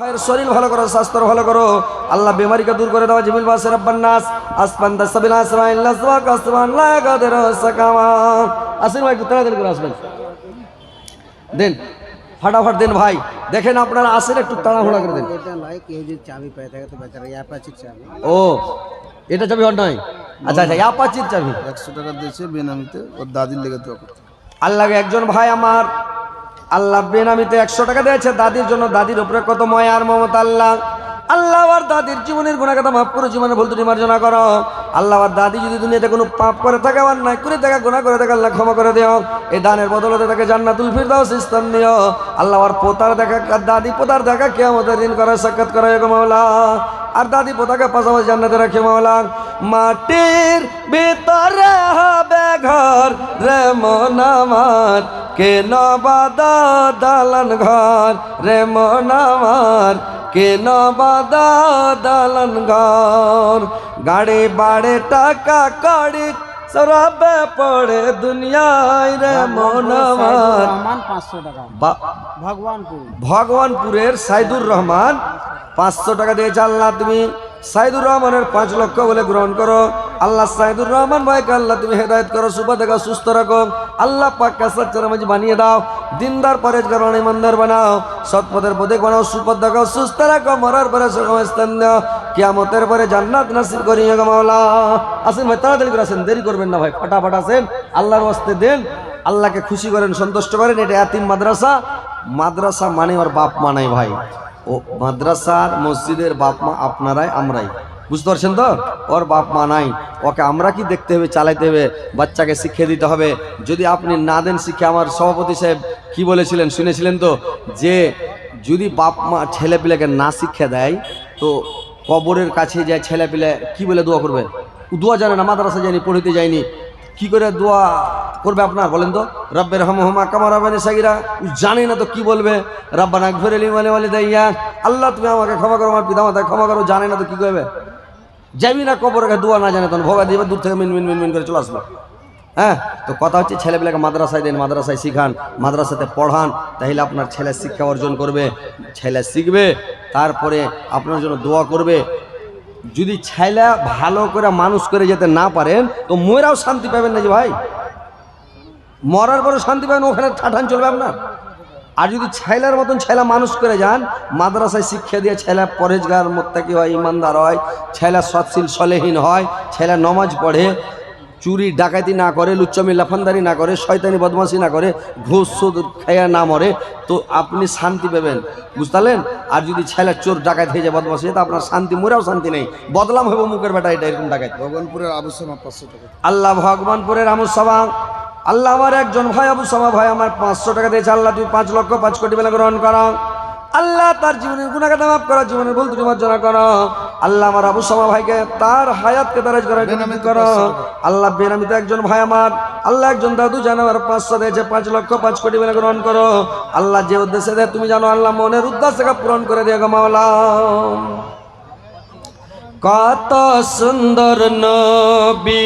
ভাইয়ের শরীর ভালো করো, স্বাস্থ্য ভালো করো, আল্লাহ বেমারিকে দূর করে দাও। জিমিল বাসে রব্বান নাস আসমান দাসাবিল আসমাইল আসওয়াক আসমান লা গাদির সাকামা। আসেন ভাই, একটু তাড়াতাড়ি করে আসবেন, দেন ফাটাফাট দেন ভাই। দেখেন আপনারা আসেন, একটু তাড়াহুড়া করে দেন। এটা নয়, কেউ যদি চাবি পায় থাকে তো বেচারা অ্যাপাচির চাবি। ও, এটা চাবি হট নয়? আচ্ছা আচ্ছা, অ্যাপাচির চাবি 100 টাকা দিয়েছে বেনামিতে, ওর দাদির লেগে দোয়া করতে। আল্লাহকে একজন ভাই আমার আল্লাহ বেনামিতে 100 টাকা দিয়েছে দাদির জন্য। দাদির উপরে কত মায়া আর মমতা। আল্লাহ আর দাদির জীবনের গুনাহ কথা মাফ করো, জীবনের ভুল ত্রুটি মার্জনা করো। আল্লাহ আর দাদি যদি দুনিয়াতে কোনো পাপ করে থাকে, আর নাই করে থাকে, গুনাহ করে থাকে, আল্লাহ ক্ষমা করে দিও। এই দানের বদলতে তাকে জান্নাতুল ফিরদাউস স্থান দিও। আল্লাহ আর পোতার দেখা, দাদি পোতার দেখা কিয়ামতের দিন করে সাক্ষাৎ করে গো মাওলা। আর দাদি পোতাকে পাশাপাশি জান্নাতে রাখে মাওলা। মাটির ভিতরে হবে ঘর রে মন আমার, কেন বাদা দালান ঘর রে মন আমার, কেন বাদা দালান ঘর। গাড়ি বাড়ে টাকা কড়ি সরাবে পড়ে দুনিয়ায় রে মন আমার। 500 টাকা ভগবানপুর, ভগবানপুরের সাইদুর রহমান 500 টাকা দিয়েছে। আল্লাহ তুমি সাইদুর রহমানের 5 লক্ষ বলে গ্রহণ করো। আল্লাহ সাইদুর রহমান ভাইকে আল্লাহ তুমি হেদায়েত করো, সুপথ দেখো, সুস্থ রাখো। আল্লাহ পাক কাসাচ্চার মাঝে বানিয়ে দাও, দিনদার পরেজগার ইমানদার বানাও, সৎপথের প্রতীক বানাও, সুপথ দেখো, সুস্থ রাখো, মরার পরে সুগম স্থান দাও, কিয়ামতের পরে জান্নাত নাসিব করিও গো মাওলা। আসেন ভাই, তাড়াতাড়ি করে আসেন, দেরি করবেন না ভাই, ফটাফট আসেন, আল্লাহর ওয়াস্তে দেন, আল্লাহকে খুশি করেন, সন্তুষ্ট করেন। এটা এতিম মাদ্রাসা। মাদ্রাসা মানে ওর বাপ মা নাই ভাই। ও মাদ্রাসার মসজিদের বাপ মা আপনারাই, আমরাই, বুঝতে পারছেন তো? ওর বাপ মা নাই, ওকে আমরা কি দেখতে হবে, চালাইতে হবে, বাচ্চাকে শিক্ষা দিতে হবে। যদি আপনি না দেন শিক্ষা, আমার সভাপতি সাহেব কি বলেছিলেন শুনেছিলেন তো, যে যদি বাপ মা ছেলেপিলেকে না শিক্ষা দেয় তো কবরের কাছে যায় ছেলেপিলে কি বলে দোয়া করবে? দোয়া জানে না, মাদ্রাসা যায়নি, পড়িতে যায়নি, কি করে দোয়া করবে আপনার বলেন তো? রব্বের হামহুমা কামা রাব্বানি সাগীরা জানে না তো কি বলবে? রাব্বানা গফির লি ওয়া লিওয়ালিদাইয়া, আল্লাহ তুমি আমাকে ক্ষমা করো, আমার পিতামাতাকে ক্ষমা করো, জানে না তো কি করবে? যাবি না কবরে, দোয়া না জানে তখন ভোগা দিবে, দূর থেকে মিন মিন মিন মিন করে চলে আসবে। হ্যাঁ, তো কথা হচ্ছে ছেলেপিলাকে মাদ্রাসায় দেন, মাদ্রাসায় শিখান, মাদ্রাসাতে পড়ান, তাহলে আপনার ছেলে শিক্ষা অর্জন করবে, ছেলে শিখবে, তারপরে আপনার জন্য দোয়া করবে। যদি ছেলে ভালো করে মানুষ করে যেতে না পারেন তো মরাও শান্তি পাবেন না যে ভাই, মরার পরে শান্তি পাবেন, ওখানে ঠাঠান চলবে আপনার। আর যদি ছেলের মতন ছেলে মানুষ করে যান, মাদ্রাসায় শিক্ষা দিয়ে ছেলে পরেজগার মুত্তাকি হয়, ইমানদার হয়, ছেলে সৎশীল সলেহীন হয়, ছেলে নমাজ পড়ে, চুরি ডাকাতি না করে, লুচ্চামি লাফানদারি না করে, শয়তানি বদমাশি না করে, ঘুষ সুদ খাইয়া না মরে, তো আপনি শান্তি পাবেন, বুঝতেলেন? আর যদি ছেলে চোর ডাকাত হয়ে যায়, বদমাশি, তো আপনার শান্তি, মরেও শান্তি নেই, বদলাম হবে মুখের বেটা, এটা এরকম ডাকাত। ভগবানপুরের আবু সামা 500 টাকা। আল্লাহ ভগবানপুরের আমু সামা, আল্লাহ আমার একজন ভাই আবু সামা ভাই আমার 500 টাকা দিয়েছে। আল্লাহ তুমি 5 লক্ষ 5 কোটি বেলা গ্রহণ করো। আল্লাহ তার জীবনের গুনাহগাতা মাফ করো, জীবনের ভুল ত্রুটি মার্জনা করো। আল্লাহ আমার আবু সামা ভাইকে তার হায়াতকে দারাজ করার জন্য করো। আল্লাহ বেনামিতে একজন ভাই আমার, আল্লাহ একজন দাদু জানো আমার 500 দিয়েছে, 5 লক্ষ 5 কোটি বেলা গ্রহণ করো। আল্লাহ যে উদ্দেশ্যে দেয় তুমি জানো, আল্লাহ মনের উদ্দেশ্যকে পূরণ করে দিয়ে গো মাওলা। কত সুন্দর নবী,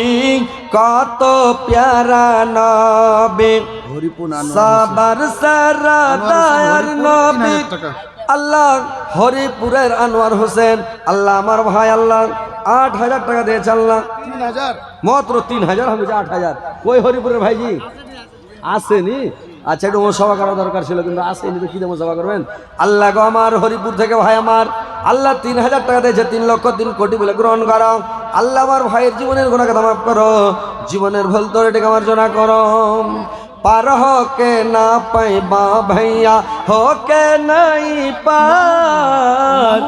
কত প্যারা নবী, হরিপুর সবার সারা দয়ার নবী। আল্লাহ হরিপুরের আনোয়ার হোসেন, আল্লাহ আমার ভাই, আল্লাহ 8000 টাকা দিয়েছে। আল্লাহ 3000, মাত্র 3000, আমি 8000। ওই হরিপুরের ভাইজি আসেনি? আচ্ছা, একটু সভা করা দরকার ছিল, কিন্তু আসেনি, তো কি দেবো সভা করবেন? আল্লাহ গো আমার হরিপুর থেকে ভাই আমার, আল্লাহ 3000 টাকা দিয়েছে, 3 লক্ষ 3 কোটি বলে গ্রহণ করো। আল্লাহ আমার ভাইয়ের জীবনের গুনাহগাতা মাফ করো, জীবনের ভুল ত্রুটি মার্জনা করো। পার হোকে না পাইবা ভাইয়া, হোকে নাই পার।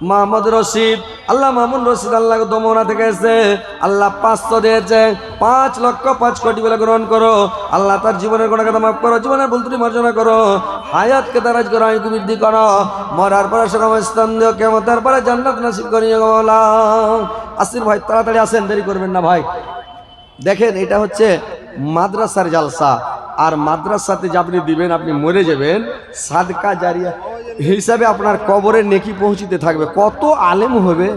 মাহমুদ রশিদ, আল্লাহ মামুন রশিদ, আল্লাহ দমনা থেকে এসে আল্লাহ 500 দিয়েছে, 5 লক্ষ 5 কোটি বলে গ্রহণ করো। আল্লাহ তার জীবনের গুনাহগাতা মাফ করো, জীবনের ভুল ত্রুটি মার্জনা করো, হায়াতকে দারাজ করো, আয়ু বৃদ্ধি করো, মরার পরে সুগম স্থান দিও, কিয়ামতের পরে জান্নাত নসিব করিও গো মাওলা। আসির ভাই, তাড়াতাড়ি আসেন, দেরি করবেন না ভাই। দেখেন, এটা হচ্ছে মাদ্রাসার জালসা, আর মাদ্রাসাতে যে আপনি দিবেন, আপনি মরে যাবেন, সাদকা জারিয়া হিসাবে আপনার কবরের নেকি পৌঁছিতে থাকবে। কত আলেম হবে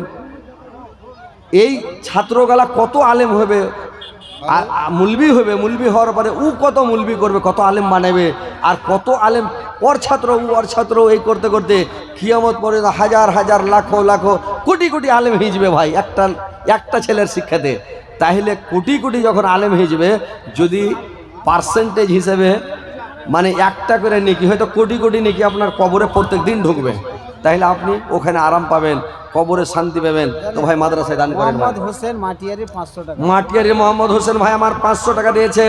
এই ছাত্রগালা, কত আলেম হবে, আর মুলবি হবে, মুলবি হওয়ার পরে ও কত মুলবি করবে, কত আলেম বানাবে, আর কত আলেম ওর ছাত্র এই করতে করতে কিয়ামত পর্যন্ত হাজার হাজার লাখো লাখো কোটি কোটি আলেম হিজবে ভাই একটা ছেলের শিক্ষাতে। তাহলে কোটি কোটি যখন আলেম হিজবে, যদি পার্সেন্টেজ হিসেবে মানে একটা করে নেকি, হয়তো কোটি কোটি নেকি আপনার কবরে প্রত্যেক দিন ঢুকবে, তাহলে আপনি ওখানে আরাম পাবেন, কবরে শান্তি পাবেন। তো ভাই মাদ্রাসায় দান করেন। মোহাম্মদ হোসেন মাটিয়ারি 500 টাকা। মাটিয়ারি মোহাম্মদ হোসেন ভাই আমার 500 টাকা দিয়েছে।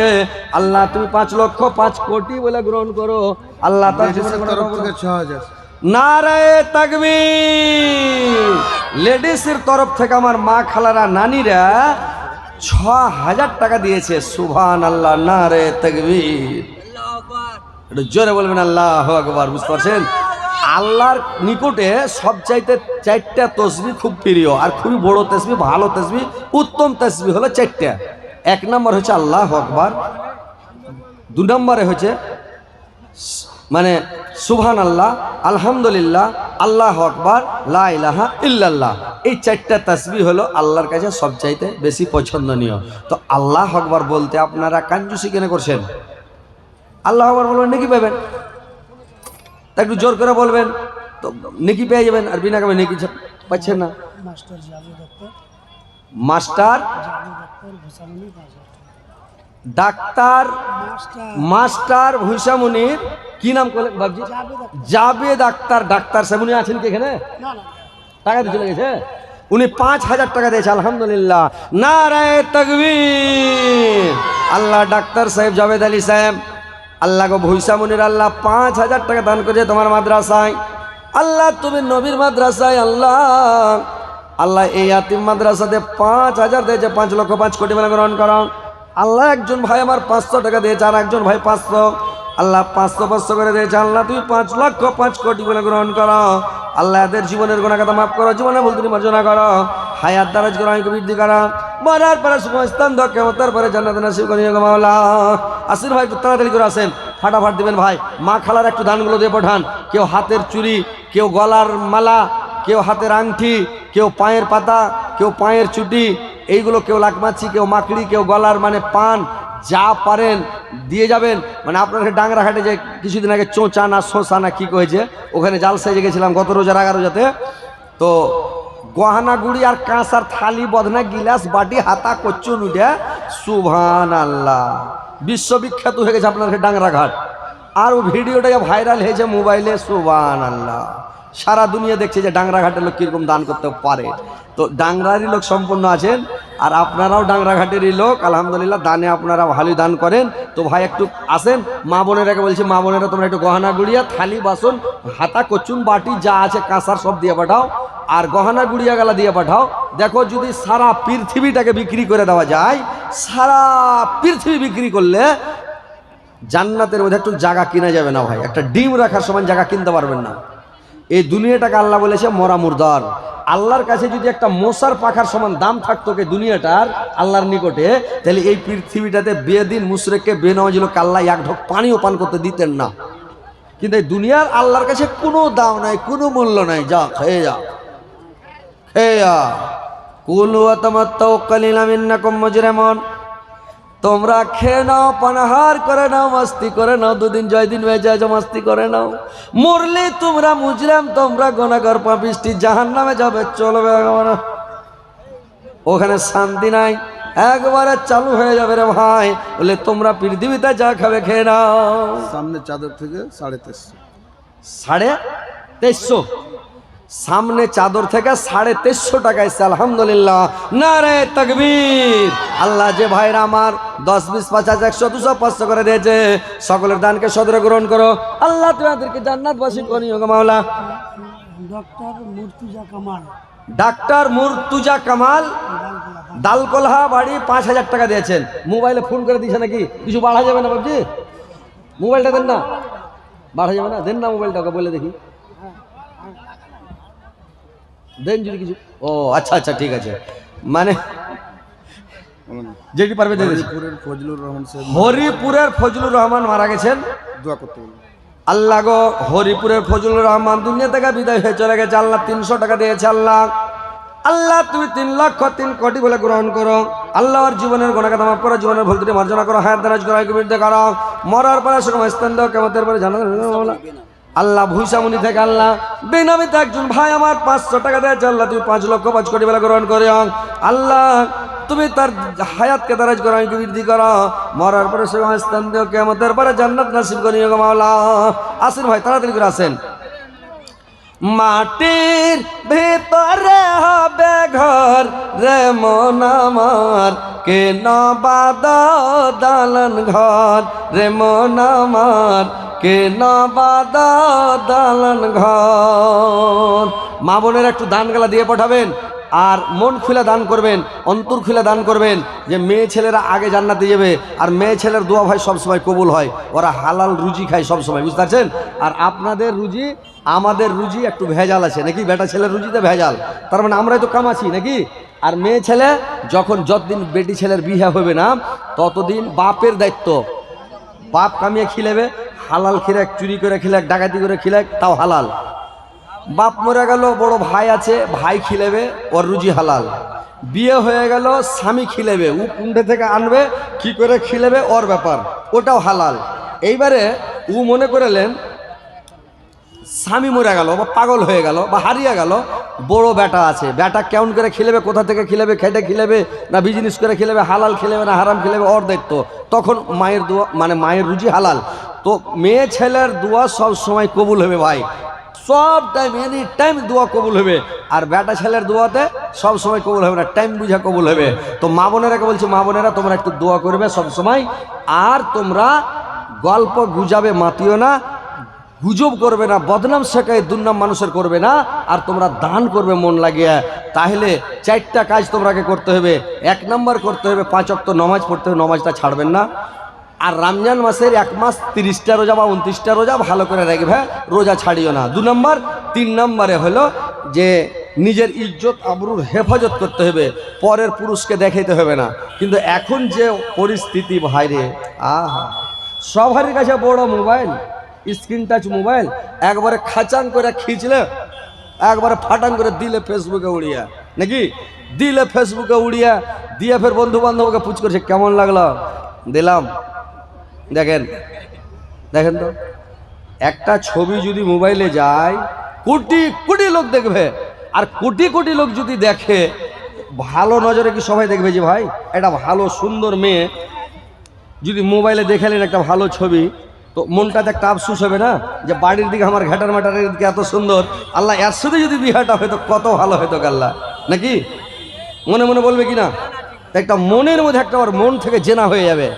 আল্লাহ তুমি 5 লক্ষ 5 কোটি বলে গ্রহণ করো। আল্লাহ তার জীবনে তরফ থেকে 6000। নারায়ে তাকবীর। লেডিসের তরফ থেকে আমার মা খালারা নানিরা 6000 টাকা দিয়েছে। সুবহানাল্লাহ, নারায়ে তাকবীর। একটু জোরে বলবেন আল্লাহু আকবার। বুঝতে পারছেন? আল্লাহর নিকটে সবচাইতে 4টা তসবিহ খুব প্রিয়, আর খুবই বড় তসবিহ, ভালো তসবিহ, উত্তম তসবিহ হলো 4টা। 1 নম্বর হচ্ছে আল্লাহু আকবার, 2 নম্বরে হচ্ছে মানে সুবহানাল্লাহ, আলহামদুলিল্লাহ, আল্লাহু আকবার, লা ইলাহা ইল্লাল্লাহ। এই 4টা তসবিহ হলো আল্লাহর কাছে সবচাইতে বেশি পছন্দনীয়। তো আল্লাহু আকবার বলতে আপনারা কাঞ্জুসি কেন করছেন? আল্লাহু আকবার বলবেন নেকি পাবেন, তা একটু জোর করে বলবেন তো নেকি পেয়ে যাবেন, আর বিনা কামে নেকি পাচ্ছেন না। মাস্টার ডাক্তার মাস্টার ভুসামুনির কি নাম করলেন বাবজি? জাবেদ আক্তার ডাক্তার সাহেব। উনি আছেন কি এখানে? টাকা দিয়ে চলে গেছে। উনি 5000 টাকা দিয়েছে। আলহামদুলিল্লাহ, নারায়ে তাকবীর। আল্লাহ ডাক্তার সাহেব জাবেদ আলী সাহেব, আল্লাহ গো ভুসামুনির আল্লাহ 5000 টাকা দান করেছে তোমার মাদ্রাসায়। আল্লাহ তুমি নবীর মাদ্রাসায় আল্লাহ এই ইয়াতিম মাদ্রাসাতে 5000 দিয়েছে। 5 লক্ষ 5 কোটি বলে গ্রহণ করো। আল্লাহ একজন ভাই আমার 500 টাকা দিয়েছে, আর একজন ভাই 500। আল্লাহ 500 করে দিয়েছে। আল্লাহ তুমি 5 লক্ষ 5 কোটি বলে গ্রহণ করো। আল্লাহ এদের জীবনের গুনাহ কথা মাফ করো, জীবনে ভুল ত্রুটি মার্জনা করো, হায়াত দারাজ করো, আয়ুকে বৃদ্ধি করো, মরার পরে সুখস্থান দাও, কিয়ামতের পরে জান্নাত নসিব করিও গো মাওলা। আসির ভাই একটু তাড়াতাড়ি করে আসেন, ফাটাফাট দিবেন ভাই। মা খালার একটু দানগুলো দিয়ে পাঠান। কেউ হাতের চুড়ি, কেউ গলার মালা, কেউ হাতের আংটি, কেউ পায়ের পাতা, কেউ পায়ের চুটি, এইগুলো কেউ লাকমাছি, কেউ মাকড়ি, কেউ গলার মানে পান, যা পারেন দিয়ে যাবেন। মানে আপনার ডাংরাঘাটে যে কিছুদিন আগে চোঁচা না শোঁসা না কি কয়েছে, ওখানে জাল সাইজে গেছিলাম গত রোজার 11 রোজাতে। তো গহনা গুড়ি আর কাঁসার থালি, বদনা, গিলাস, বাটি, হাতা, কচ্চুন উঠে সুবহানাল্লাহ বিশ্ববিখ্যাত হয়ে গেছে আপনার ডাংরাঘাট। আর ও ভিডিওটা ভাইরাল হয়েছে মোবাইলে। সুবহানাল্লাহ, সারা দুনিয়া দেখছে যে ডাংরাঘাটের লোক কীরকম দান করতে পারে। তো ডাংরারই লোক সম্পন্ন আছেন, আর আপনারাও ডাংরাঘাটেরই লোক। আলহামদুলিল্লাহ, দানে আপনারা ভালোই দান করেন। তো ভাই একটু আসেন, মা বোনেরাকে বলছি, মা বোনেরা তোমরা একটু গহনা গুড়িয়া, থালি, বাসন, হাতা, কচুন, বাটি যা আছে কাঁসার সব দিয়ে পাঠাও, আর গহনা গুড়িয়া গালা দিয়ে পাঠাও। দেখো যদি সারা পৃথিবীটাকে বিক্রি করে দেওয়া যায়, সারা পৃথিবী বিক্রি করলে জান্নাতের মধ্যে একটু জায়গা কিনা যাবে না ভাই। একটা ডিম রাখার সময় জায়গা কিনতে পারবেন না। এই দুনিয়াটাকে আল্লাহ বলেছে মরা মুর্দার। আল্লাহর কাছে যদি একটা মশার পাখার সমান দাম থাকতো কে দুনিয়াটার আল্লাহর নিকটে, তাহলে এই পৃথিবীটাতে বেদিন মুশরিককে বেনামাজি লোককে আল্লাহ এক ঢোক পানিও পান করতে দিতেন না। কিন্তু এই দুনিয়ার আল্লাহর কাছে কোনো দাম নাই, কোনো মূল্য নাই। যা খেয়ে যা, খেয়ে যা। কুলু ওয়া তামাত্তাউ কালিলাম ইন্নাকুম মুজরিমুন। তোমরা খেয়ে নাও, পানাহার করে নাও, মস্তি করে নাও, 2 দিন 6 দিন হয়ে যায়, মস্তি করে নাও। মরলে তোমরা মুজরিম, তোমরা গুনাহগার, পাপিষ্টি, জাহান্নামে যাবে, চলবে না। ওখানে শান্তি নাই, একবারে চালু হয়ে যাবে রে ভাই। বলে তোমরা পৃথিবীতে যা খাবে খেয়ে নাও। সামনে চাদর থেকে 2350। 2350 সামনে চাদর থেকে 2350 টাকা এসছে। আলহামদুলিল্লাহ, নারায়ে তাকবীর। আল্লাহ যে ভাইরা আমার 10, 20, 50, 100, 200, 500 করে দিয়েছে, সকলের দানকে সদরে গ্রহণ করো। আল্লাহ তোমাদেরকে জান্নাতবাসী করিও গো মাওলা। ডাক্তার মুর্তুজা কামাল দালকোলহা বাড়ি 5000 টাকা দিয়েছেন। মোবাইলে ফোন করে দিয়েছে নাকি? কিছু বাড়া যাবে না বাবজি? মোবাইলটা দেন না, বাড়া যাবে না, দেন না মোবাইলটাকে বলে দেখি, দেন যদি কিছু। ও আচ্ছা আচ্ছা, ঠিক আছে। মানে যেটি পারবে দিয়ে দিয়েছে। হরিপুরের ফজলুর রহমান মারা গেছেন, দোয়া করতে বলুন। আল্লাহ গো হরিপুরের ফজলুর রহমান দুনিয়া থেকে বিদায় হয়ে চলে গেছে। আল্লাহ 300 টাকা দিয়েছে। আল্লাহ আল্লাহ তুমি 3,03,00,000 বলে গ্রহণ করো। আল্লাহর জীবনের গুনাহ মাফ করো, জীবনের ভুল ত্রুটি মার্জনা করো, হায়াত দারাজ করো, বিরুদ্ধে করো, মরার পরে সুখময় স্থান দাও, কিয়ামতের পরে জান্নাত। আল্লাহ ভুইসামুনি থেকে আল্লাহ বেনামিতে একজন ভাই আমার 500 টাকা দেয়, আল্লাহ তুমি 5,05,00,000 বলে গ্রহণ করে আল্লাহ তুমি তার হায়াতকে দারাজ করো, বৃদ্ধি করো, মরার পরে সুখময় স্থান দাও, কিয়ামতের পরে জান্নাত নসিব করিও গো মাওলা। আসেন ভাই, তাড়াতাড়ি করে আসেন। মাটির ভিতরে হবে ঘর রে মন আমার, কেন বাদ দালান ঘর রে মন আমার, কেন বাদ দালান ঘর। মা বোনের একটু দান গালা দিয়ে পাঠাবেন, আর মন খুলে দান করবেন, অন্তর খুলে দান করবেন, যে মেয়ে ছেলেরা আগে জান্নাতে যাবে। আর মেয়ে ছেলের দোয়া ভাই সবসময় কবুল হয়, ওরা হালাল রুজি খায় সবসময়, বুঝতে পারছেন। আর আপনাদের রুজি আমাদের রুজি একটু ভেজাল আছে নাকি, বেটা ছেলের রুজিতে ভেজাল, তার মানে আমরাই তো কামাচ্ছি নাকি। আর মেয়ে ছেলে যতদিন বেটি ছেলের বিয়ে হবে না, ততদিন বাপের দায়িত্ব, বাপ কামিয়ে খিলেবে, হালাল খিলেক, চুরি করে খিলেক, ডাকাতি করে খিলেক, তাও হালাল। বাপ মরে গেল, বড় ভাই আছে, ভাই খিলেবে, ওর রুজি হালাল। বিয়ে হয়ে গেল, স্বামী খিলেবে, ও কুণ্ঠে থেকে আনবে, কি করে খিলেবে ওর ব্যাপার, ওটাও হালাল। এইবারে ও মনে করলেন স্বামী মরে গেল বা পাগল হয়ে গেল বা হারিয়ে গেল, বড় বেটা আছে, বেটা কেমন করে খিলেবে, কোথা থেকে খিলেবে, খেটে খিলেবে না বিজনেস করে খিলেবে, হালাল খিলেবে না হারাম খিলেবে, ওর দায়িত্ব। তখন মায়ের দোয়া মানে মায়ের রুজি হালাল। তো মেয়ে ছেলের দোয়া সব সময় কবুল হবে ভাই, সব টাইম, এনি টাইম দোয়া কবুল হবে। আর বেটা ছেলের দোয়াতে সব সময় কবুল হবে না, টাইম বুঝা কবুল হবে। তো মা বোনেরাকে বলছি, মা বোনেরা তোমরা একটু দোয়া করবে সব সময়। আর তোমরা গল্প গুজাবে মাতিও না, গুজব করবে না, বদনাম শেখায় দুর্নাম মানুষের করবে না। আর তোমরা দান করবে মন লাগিয়ে। তাহলে 4টা কাজ তোমরাকে করতে হবে। 1 নম্বর করতে হবে 5 ওয়াক্ত নামাজ পড়তে হবে, নামাজটা ছাড়বেন না। আর রমজান মাসের 1 মাস 30টা রোজা বা 29টা রোজা ভালো করে রাখবে, রোজা ছাড়িও না। 2 নম্বর। 3 নম্বরে হলো যে নিজের ইজ্জত আবরুর হেফাজত করতে হবে, পরের পুরুষকে দেখাইতে হবে না। কিন্তু এখন যে পরিস্থিতি ভাইরে, আহা, সবারই কাছে বড় মোবাইল, স্ক্রিন টাচ মোবাইল, একবারে খাচাং করে খিঁচলে, একবারে ফাটাং করে দিলে ফেসবুকে উড়িয়া নাকি, দিলে ফেসবুকে উড়িয়া দিয়ে ফের বন্ধু বান্ধবকে পুছ করছে কেমন লাগলো, দিলাম। দেখেন দেখেন তো, একটা ছবি যদি মোবাইলে যায়, কোটি কোটি লোক দেখবে। আর কোটি কোটি লোক যদি দেখে, ভালো নজরে কি সবাই দেখবে যে ভাই একটা ভালো সুন্দর মেয়ে যদি মোবাইলে দেখালেন একটা ভালো ছবি, তো মনটাতে একটা আফসুস হবে না, যে বাড়ির দিকে আমার ঘাটার মাটারের দিকে এত সুন্দর, আল্লাহ এর সাথে যদি বিহাটা হয়তো কত ভালো হয়তো আল্লাহ, নাকি মনে মনে বলবে কি না। একটা মনের মধ্যে একটা ওর মন থেকে জেনা হয়ে যাবে।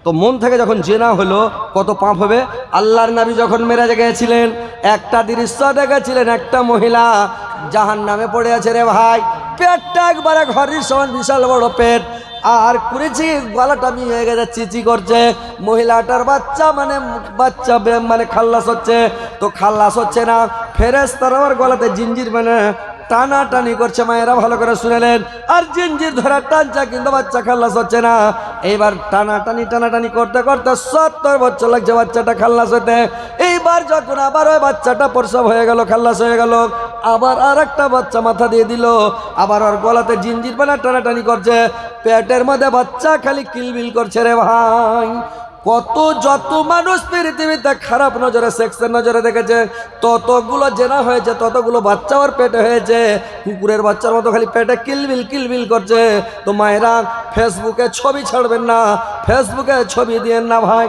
তো মন থেকে যখন জেনা হলো, কত পাপ হবে। আল্লাহর নবী যখন মেরাজে গিয়েছিলেন, একটা দৃশ্য দেখেছিলেন, একটা মহিলা জাহান্নামে পড়ে আছে রে ভাই, পেটটা একবারে ঘরের সমান, বিশাল বড় পেট, আর করেছি গলাটা হয়ে গেছে, চিচি করছে। মহিলাটার বাচ্চা মানে খাল্লাস হচ্ছে। তো খাল্লাস হচ্ছে না, ফেরেশতারা আমার গলাতে জিঞ্জির মানে টানাটানি করছে। মায়েরা ভালো করে শুনেলেন, আর জিঞ্জির ধরা টানছে, কিন্তু বাচ্চা খাল্লাস হচ্ছে না। এইবার টানাটানি করতে করতে 70 বছর লাগছে বাচ্চাটা খাল্লাস হতে। এইবার যখন আবার ওই বাচ্চাটা প্রসব হয়ে গেল, খাল্লাস হয়ে গেল, আবার আর একটা বাচ্চা মাথা দিয়ে দিল, আবার ওর গলাতে জিঞ্জির বানা টানাটানি করছে, পেটের মধ্যে বাচ্চা খালি কিলবিল করছে রে ভাই। যত মানুষ পৃথিবীতে খারাপ নজরে, সেক্সের নজরে দেখেছে, ততগুলো জেনা হয়েছে, ততগুলো বাচ্চা ওর পেটে হয়েছে, কুকুরের বাচ্চার মতো খালি পেটে কিলবিল কিলবিল করছে। তো মায়েরা ফেসবুকে ছবি ছাড়বেন না, ফেসবুকে ছবি দিয়েন না ভাই।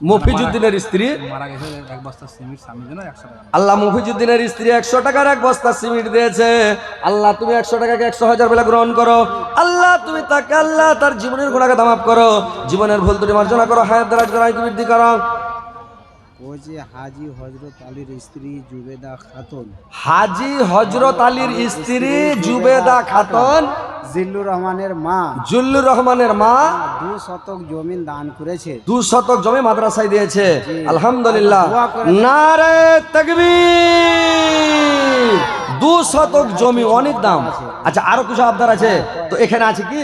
মফিজুদ্দিনের স্ত্রী মারা গেছে, 1 বস্তা সিমেন্ট স্বামীর জন্য 100 টাকা। আল্লাহ মফিজুদ্দিনের স্ত্রী 100 টাকার 1 বস্তা সিমেন্ট দিয়েছে। আল্লাহ তুমি 100 টাকাকে 100,000 বেলা গ্রহণ করো। আল্লাহ তুমি তাকে, আল্লাহ তার জীবনের গুনাহকে মাফ করো, জীবনের ভুল ত্রুটি মার্জনা করো, হায়াত দারাজ করো, বৃদ্ধি করো। ও যে হাজী হযরত আলীর স্ত্রী জুবেদা খাতুন, হাজী হযরত আলীর স্ত্রী জুবেদা খাতুন, জিল্লুর রহমানের মা, জুল্লুর রহমানের মা 2 শতক জমি দান করেছে। 2 শতক জমি মাদ্রাসায় দিয়েছে। জি। আলহামদুলিল্লাহ, দোয়া করে। নারে তাকবীর। 2 শতক জমি অনেক দাম। আচ্ছা, আরো কিছু আবদার আছে তো, এখানে আছে কি?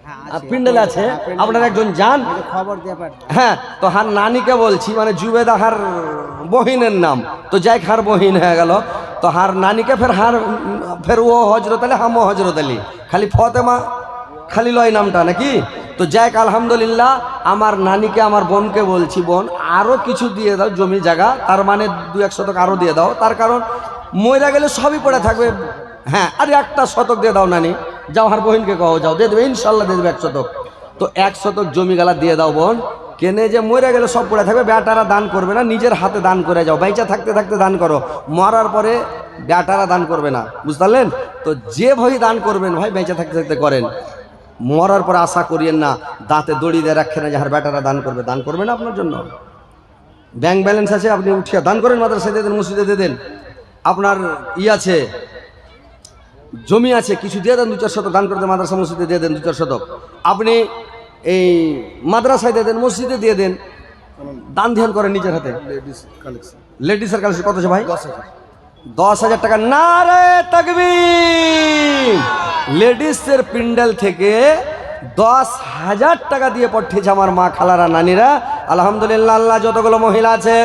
হ্যাঁ পিন্ডেলে আছে, আপনার একজন যান, খবর দিয়ে পাঠান। হ্যাঁ, তো হার নানিকে বলছি, মানে জুবেদা হার বহিনের নাম, তো যাই হার বহিন হয়ে গেল, তো হার নানিকে ফের ও হজরত আলী, হামো হজরত আলী, খালি ফতেমা খালি লয় নামটা নাকি। তো যাই আলহামদুলিল্লাহ, আমার নানিকে আমার বোনকে বলছি, বোন আরও কিছু দিয়ে দাও জমি জায়গা, তার মানে 2-1 শতক আরও দিয়ে দাও, তার কারণ মইরা গেলে সবই পড়ে থাকবে। হ্যাঁ, আরে 1টা শতক দিয়ে দাও নানি, যাও হার বহিনকে কও, যাও দিয়ে দেবে, ইনশাল্লাহ দিয়ে দেবে 1 শতক। তো 1 শতক জমি গালা দিয়ে দাও বোন, কেনে যে মরে গেলে সব পড়ে থাকবে, বেটারা দান করবে না, নিজের হাতে দান করে যাও, বাইচা থাকতে থাকতে দান করো, মরার পরে বেটারা দান করবে না, বুঝতে পারলেন? তো যে ভাই দান করবেন ভাই বেঁচে থাকতে থাকতে করেন, মরার পরে আশা করিয়েন না, দাঁতে দড়ি দিয়ে রাখেন না যে হার বেটারা দান করবে, দান করবে না আপনার জন্য। ব্যাংক ব্যালেন্স আছে, আপনি উঠিয়ে দান করেন, মাদ্রাসায় দিয়ে দেন, মসজিদে দিয়ে দেন, আপনার আছে জমি আছে, কিছু দিয়ে দেন, 2-4 শতক দান করে দেন, মাদ্রাসা মসজিদে দিয়ে দেন 2-4 শতক, আপনি এই মাদ্রাসায় দিয়ে দেন, মসজিদে দিয়ে দেন, দান ধ্যান করেন নিজের হাতে। লেডিস কালেকশন লেডিসের কালেকশন কত আছে ভাই? 10,000। 10,000 টাকা। নারে তাকবীর! লেডিসের পিন্ডেল থেকে 10,000 টাকা দিয়ে পাঠিয়েছে আমার মা খালারা নানিরা। আলহামদুলিল্লাহ, আল্লাহ যতগুলো মহিলা আছে,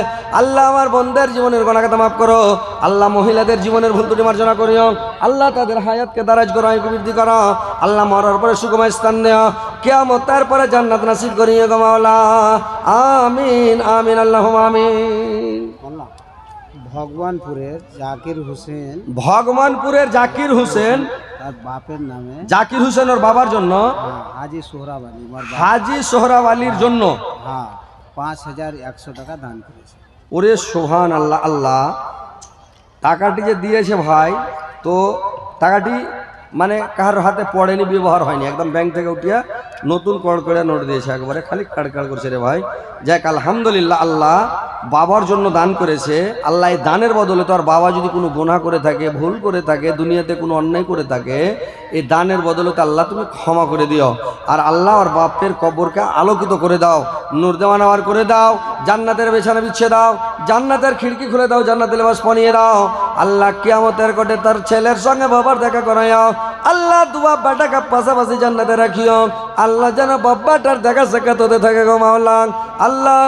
আল্লাহ আমার বোনদের জীবনের গুনাহকে মাফ করো, আল্লাহ মহিলাদের জীবনের ভুল ত্রুটি মার্জনা করিও, আল্লাহ তাদের হায়াতকে দারাজ করো, আয়ু বৃদ্ধি করো, আল্লাহ মরার পরে সুখময় স্থান দেও, কিয়ামতের পরে জান্নাত নসিব করিও গো মাওলা। আমিন আমিন, আল্লাহুম্মা আমিন। আল্লাহ। ভগবানপুরের জাকির হোসেন, ভগবানপুরের জাকির হোসেন, তার বাপের নামে জাকির হোসেন ওর বাবার জন্য, হাজি সোহরাব আলী, হাজি সোহরাব আলীর জন্য, হ্যাঁ, 5,100 টাকা দান করেছে। ওরে সুবহান আল্লাহ। আল্লাহ টাকাটি যে দিয়েছে ভাই, তো টাকাটি মানে কারোর হাতে পড়েনি, ব্যবহার হয়নি, একদম ব্যাংক থেকে উঠিয়া নতুন কড়কড়িয়া নোট দিয়েছে, একবারে খালি কাড় করছে রে ভাই। যাক আলহামদুলিল্লাহ, আল্লাহ বাবার জন্য দান করেছে। আল্লাহ এই দানের বদলে, তো আর বাবা যদি কোনো গুনাহ করে থাকে, ভুল করে থাকে, দুনিয়াতে কোনো অন্যায় করে থাকে, এই দানের বদলতে আল্লাহ তুমি ক্ষমা করে দিও, আর আল্লাহ আর বাপের কবরকে আলোকিত করে দাও, নূর দেওয়ানাওয়ার করে দাও, জান্নাতের বিছানা বিছিয়ে দাও, জান্নাতের খিড়কি খুলে দাও, জান্নাতের লেবাস পরিয়ে দাও। আল্লাহ কিয়ামতের কোটে তার ছেলের সঙ্গে বাবার দেখা করাইও। আল্লাহ দুয়া বাটাকে পাশাপাশি জান্নাতে রাখিও। আল্লাহ যেন বাব্বাটার দেখা সাক্ষাৎ হতে থাকে গো মাওলা। আল্লাহ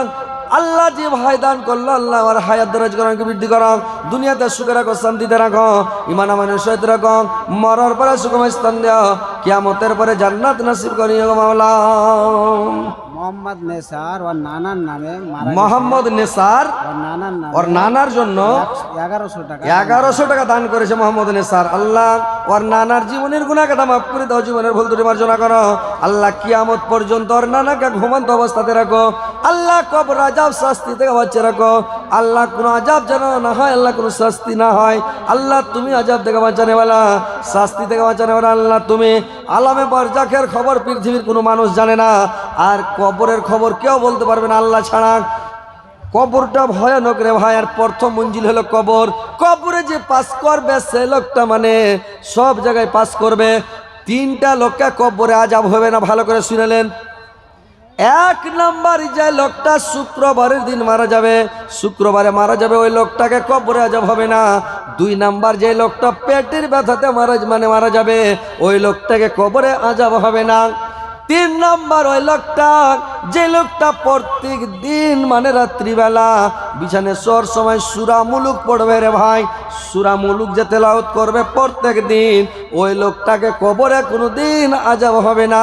আল্লাহ যে ভাই দান করলো, আল্লাহ আর হায়াত দরাজ করাকে বৃদ্ধি করো, দুনিয়াতে সুখে রাখো, শান্তিতে রাখো, ইমান আমানের সহিত রাখো, মরার পরে সুখময় স্থান দেও, কিয়ামতের পরে জান্নাত নসিব করিও গো মাওলা। মোহাম্মদ নেসার ওর নানার নামে মোহাম্মদ নেসার ওর নানার নামে ওর নানার জন্য 1100 টাকা 1100 টাকা দান করেছে মোহাম্মদ নেসার। আল্লাহ ওর নানার জীবনের গুনাহকে মাফ করে দাও, জীবনের ভুল ত্রুটি মার্জনা করো। আল্লাহ কিয়ামত পর্যন্ত ওর নানাকে ঘুমন্ত অবস্থাতে রাখো। আল্লাহ কবর আযাব শাস্তি থেকে বাঁচিয়ে রাখো। আল্লাহ কোনো আযাব যেন না হয়, আল্লাহ কোনো শাস্তি না হয়। আল্লাহ তুমি আযাব থেকে বাঁচানে वाला, শাস্তি থেকে বাঁচানে वाला আল্লাহ তুমি। আলামে বারজাখের খবর পৃথিবীর কোনো মানুষ জানে না, আর কবরের খবর কেউ বলতে পারবে না আল্লাহ ছাড়া। কবরটা ভয়ানক রে ভাই, আর প্রথম মঞ্জিল হলো কবর। কবরে যে পাস করবে সে লোকটা মানে সব জায়গায় পাস করবে। 3টা লোককে কবরে আযাব হবে না, ভালো করে শুনেলেন। 1 নাম্বার যে লোকটা শুক্রবারের দিন মারা যাবে, শুক্রবারে মারা যাবে, ওই লোকটাকে কবরে আযাব হবে না। 2 নাম্বার যে লোকটা পেটের ব্যথাতে মারা যাবে, ওই লোকটাকে কবরে আযাব হবে না। 3 নাম্বার ওই লোকটা, যে লোকটা প্রত্যেক দিন মানে রাত্রিবেলা বিছানে শোয়ার সময় সূরা মুলুক পড়বে রে ভাই, সূরা মুলুক যে তেলাওয়াত করবে প্রত্যেক দিন, ওই লোকটাকে কবরে কোনোদিন আযাব হবে না।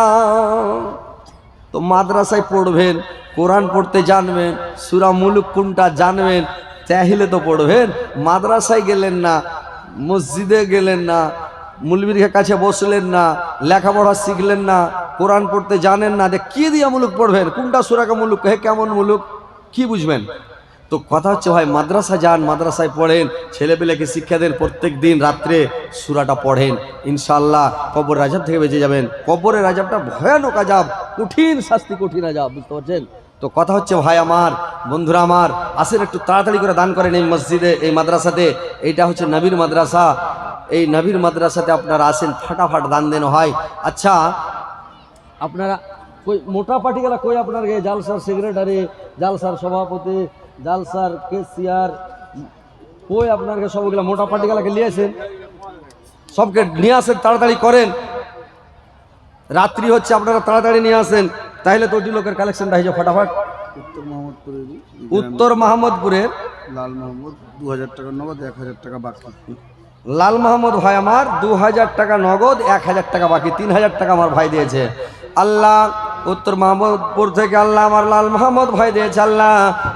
তো মাদ্রাসায় পড়বেন, কোরআন পড়তে জানবেন, সূরা মুলুক কোনটা জানবেন, চাইলে তো পড়বেন। মাদ্রাসায় গেলেন না, মসজিদে গেলেন না, মুলবির কাছে বসলেন না, লেখাপড়া শিখলেন না, কোরআন পড়তে জানেন না, যে কি দিয়ে মুলুক পড়বেন, কোনটা সূরাকে মুলুক, হে কেমন মুলুক, কি বুঝবেন? তো কথা হচ্ছে ভাই, মাদ্রাসা যান, মাদ্রাসায় পড়েন, ছেলেপেলেকে শিক্ষা দেন, প্রত্যেক দিন রাত্রে সূরাটা পড়েন, ইনশাআল্লাহ কবর আযাব থেকে বেঁচে যাবেন। কবরের আযাবটা ভয়ানক আযাব, কঠিন শাস্তি, কঠিন আযাব, বুঝতে পারছেন? তো কথা হচ্ছে ভাই আমার, বন্ধুরা আমার, আসেন একটু তাড়াতাড়ি করে দান করেন এই মসজিদে, এই মাদ্রাসাতে। এইটা হচ্ছে নবীর মাদ্রাসা। এই নবীর মাদ্রাসাতে আপনারা আসেন, ফাটাফাট দান দেন হয়। আচ্ছা, আপনারা কই মোটা পার্টি গেলা কই, আপনার জালসার সেক্রেটারি, জালসার সভাপতি, জালসার কেসিয়ার কই, আপনার সবগুলা মোটা পার্টি গেলাকে নিয়ে আসেন, সবকে নিয়ে আসেন, তাড়াতাড়ি করেন। রাত্রি হচ্ছে, আপনারা তাড়াতাড়ি নিয়ে আসেন, তাহলে তো ওটি লোকের কালেকশনটা হয়ে যায় ফটাফট। উত্তর মোহাম্মদপুরেরই উত্তর মাহমুদপুরের লাল মোহাম্মদ 2000 টাকা নগদ, 1000 টাকা বাকি। লাল মাহমুদ ভাই আমার 2000 টাকা নগদ, 1000 টাকা বাকি, 3000 টাকা আমার ভাই দিয়েছে। আল্লাহ উত্তর মাহমুদপুর থেকে আল্লাহ আমার লাল মাহমুদ ভাই দিয়েছে, আল্লাহ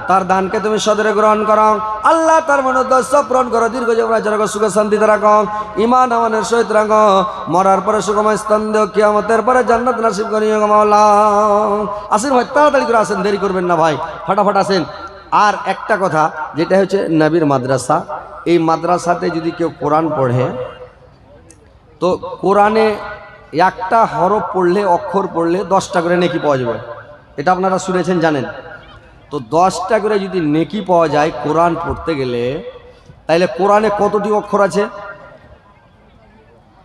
তার দানকে তুমি সদরে গ্রহণ করো, আল্লাহ তার মনোদ্দেশ্য পূরণ করো, দীর্ঘ জীবন রাখো, সুখ শান্তিতে রাখো, ইমান আমানের সহিত রাখো, মরার পরে সুখময় স্থান দেও, কিয়ামতের পরে জান্নাত নসিব করিও গো মাওলা। আসেন ভাই, তাড়াতাড়ি করে আসেন, দেরি করবেন না ভাই, ফটাফট আসেন। আর একটা কথা, যেটা হচ্ছে নবীর মাদ্রাসা, এই মাদ্রাসাতে যদি কেউ কোরআন পড়ে, তো কোরআনে একটা হরফ পড়লে, অক্ষর পড়লে 10টা করে নেকি পাওয়া যাবে। এটা আপনারা শুনেছেন, জানেন তো। 10টা করে যদি নেকি পাওয়া যায় কোরআন পড়তে গেলে, তাইলে কোরআনে কতটি অক্ষর আছে?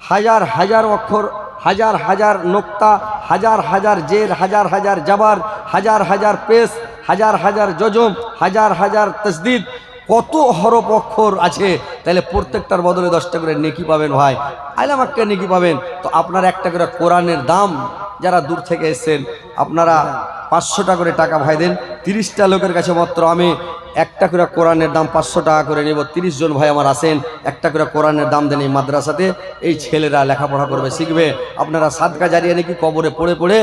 হাজার হাজার অক্ষর, হাজার হাজার নোক্তা, হাজার হাজার জের, হাজার হাজার জাবার, হাজার হাজার পেশ, হাজার হাজার জজম, হাজার হাজার তসদিদ, কত হরফ অক্ষর আছে। তাহলে প্রত্যেকটার বদলে 10টা করে নেকি পাবেন ভাই, আইলাম একটা নেকি পাবেন। তো আপনার একটা করে কোরআনের দাম, যারা দূর থেকে এসেছেন আপনারা 500 টাকা করে টাকা ভাই দেন। 30টা লোকের কাছে মাত্র আমি একটা করে কোরআনের দাম 500 টাকা করে নেব। 30 জন ভাই আমার আসেন, একটা করে কোরআনের দাম দেন এই মাদ্রাসাতে। এই ছেলেরা লেখাপড়া করবে, শিখবে। আপনারা সাদকা জারিয়া নাকি কবরে পড়ে পড়ে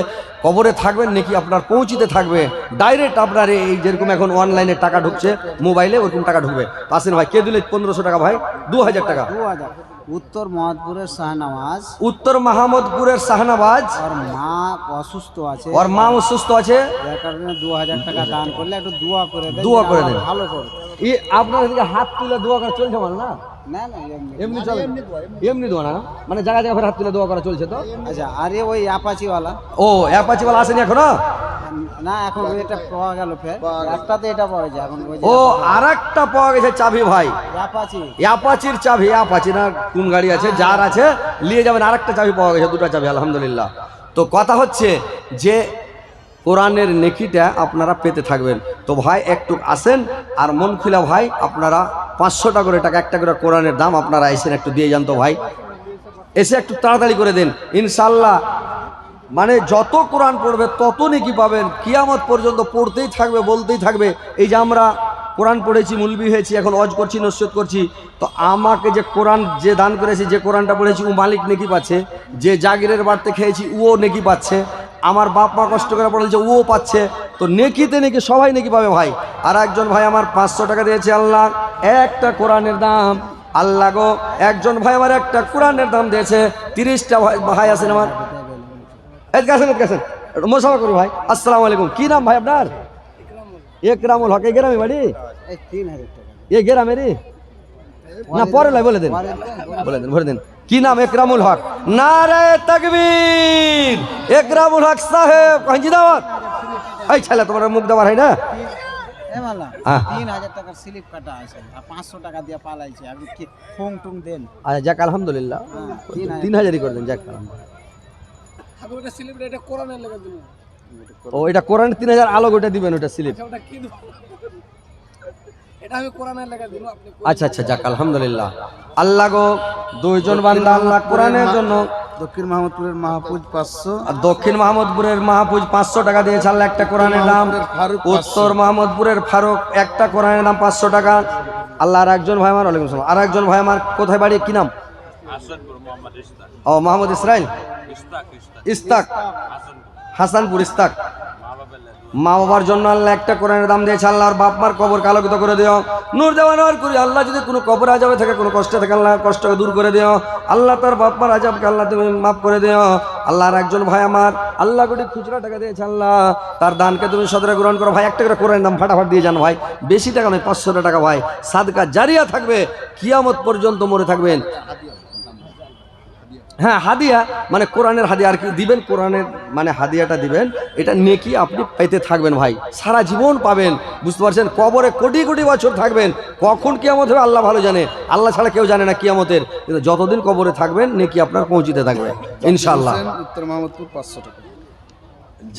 কবরে থাকবেন, নাকি আপনার পৌঁছিতে থাকবে ডাইরেক্ট আপনার এই যেরকম এখন অনলাইনে টাকা ঢুকছে মোবাইলে, ওরকম টাকা ঢুকবে। আসেন ভাই, কে দিলে 1500 টাকা ভাই? 2000 টাকা। 2000। উত্তর মোহাম্মদপুরের শাহনওয়াজ, উত্তর মাহমুদপুরের শাহনওয়াজ, ওর মা অসুস্থ আছে, ওর মা অসুস্থ আছে, যার কারণে 2000 টাকা দান করলে একটু দোয়া করে দেন, দোয়া করে দেন। ভালো করে। আপনার এদিকে হাত তুলে দোয়া করা চলছে মানে না? না না, এমনি চলে, এমনি দোয়া না, মানে জায়গা জায়গা হাত তুলে দোয়া করা চলছে তো। আচ্ছা, আরে ওই অ্যাপাচিওয়ালা, ও অ্যাপাচিওয়ালা আসেনি এখনো? না এখন এটা পাওয়া গেল, ফের একটাতে এটা পাওয়া যায় এখন। ওই ও আরেকটা পাওয়া গেছে চাবি ভাই, অ্যাপাচি, অ্যাপাচির চাবি। অ্যাপাচি না কোন গাড়ি আছে, যার আছে নিয়ে যাবেন। আরেকটা চাবি পাওয়া গেছে, 2টা চাবি, আলহামদুলিল্লাহ। তো কথা হচ্ছে যে কোরআনের নেকিটা আপনারা পেতে থাকবেন। তো ভাই একটু আসেন, আর মন খুলা ভাই আপনারা 500 টাকা করে টাকা একটা করে কোরআনের দাম আপনারা এসেন, একটু দিয়ে যান তো ভাই, এসে একটু তাড়াতাড়ি করে দেন ইনশাল্লাহ। মানে যত কোরআন পড়বে তত নেকি পাবেন, কিয়ামত পর্যন্ত পড়তেই থাকবে, বলতেই থাকবে। এই যে আমরা কোরআন পড়েছি, মুলবি হয়েছি, এখন ওয়াজ করছি, নসিহত করছি, তো আমাকে যে কোরআন যে দান করেছি, যে কোরআনটা পড়েছি, ও মালিক নেকি পাচ্ছে। যে জাগিরের বাড়তে খেয়েছি ও নেকি পাচ্ছে, আমার বাপ মা কষ্ট করে পড়েছে ও পাচ্ছে। তো নেকিতে নেকি সবাই নেকি পাবে ভাই। আর একজন ভাই আমার 500 টাকা দিয়েছে, আল্লাহ একটা কোরআনের দাম, আল্লাহ গো একজন ভাই আমার একটা কোরআনের দাম দিয়েছে। 30টা ভাই আছেন আমার, গেছেন মোসাফা করি ভাই। আসসালামু আলাইকুম, কি নাম ভাই আপনার? একরামুল হক। এই গ্রামে বাড়ি? এই 3000 টাকা। এই গ্রামেরই না? পরে লাই বলে দেন, বলে দেন, ভরে দেন। কি নাম? একরামুল হক। নারে তাকবীর, একরামুল হক সাহেব জিন্দাবাদ। এই ছেলে তোমার মুখ দেওয়ার হয় না? এ মালা, হ্যাঁ। 3000 টাকার স্লিপ কাটা আছে, আর 500 টাকা দিয়ে পালাইছে। আপনি কি ফোং টুং দেন? আচ্ছা যাক, আলহামদুলিল্লাহ, 3000ই করে দেন, যাক আলহামদুলিল্লাহ। ও এটা কোরআন 3000 আলোক, ওটা দিবেন, ওটা স্লিপ। আচ্ছা আচ্ছা, যাক আলহামদুলিল্লাহ। আল্লাহ গো 2 জন বান্দা আল্লাহ কোরআনের জন্য দক্ষিণ মোহাম্মদপুরের মাহফুজ 500, আর দক্ষিণ মাহমুদপুরের মাহফুজ 500 টাকা দিয়েছে আল্লাহ একটা কোরআনের দাম। ফারুক উত্তর মাহমুদপুরের ফারুক একটা কোরআনের দাম 500 টাকা। আল্লাহ আর একজন ভাই আমার, ওয়ালাইকুম আসসালাম, আর একজন ভাই আমার কোথায় বাড়ি, কি নাম? ও মোহাম্মদ ইসরাইল, ইস্তাক, হাসানপুর ইস্তাক। মা বাবার জন্য আল্লাহ একটা কোরআনের দাম দিয়েছে, আল্লাহর বাপ মার কবর আলোকিত করে দিও, নূর দেওয়া নূর করি। আল্লাহ যদি কোনো কবর আজাবে থাকে, কোনো কষ্টে থাকে, আল্লাহ কষ্টকে দূর করে দিও। আল্লাহ তার বাপ মার আজাবকে আল্লাহ তুমি মাফ করে দিও। আল্লাহর একজন ভাই আমার আল্লাহ কোটি খুচরা টাকা দিয়েছে, আল্লাহ তার দানকে তুমি সদরে গ্রহণ করো। ভাই একটা করে কোরআনের দাম ফাটাফাট দিয়ে যান ভাই, বেশি টাকা নয়, 500 টাকা ভাই, সাদকা জারিয়া থাকবে, কিয়ামত পর্যন্ত মরে থাকবেন। হ্যাঁ, হাদিয়া মানে কোরআনের হাদিয়া আর কি দিবেন, কোরআনের মানে হাদিয়াটা দিবেন, এটা নেকি আপনি পাইতে থাকবেন ভাই, সারা জীবন পাবেন। বুঝতে পারছেন? কবরে কোটি কোটি বছর থাকবেন, কখন কিয়ামত হবে আল্লাহ ভালো জানে, আল্লাহ ছাড়া কেউ জানে না কিয়ামতের। কিন্তু যতদিন কবরে থাকবেন নেকি আপনার পৌঁছিতে থাকবে ইনশাআল্লাহ। উত্তর মোহাম্মদপুর 500 টাকা।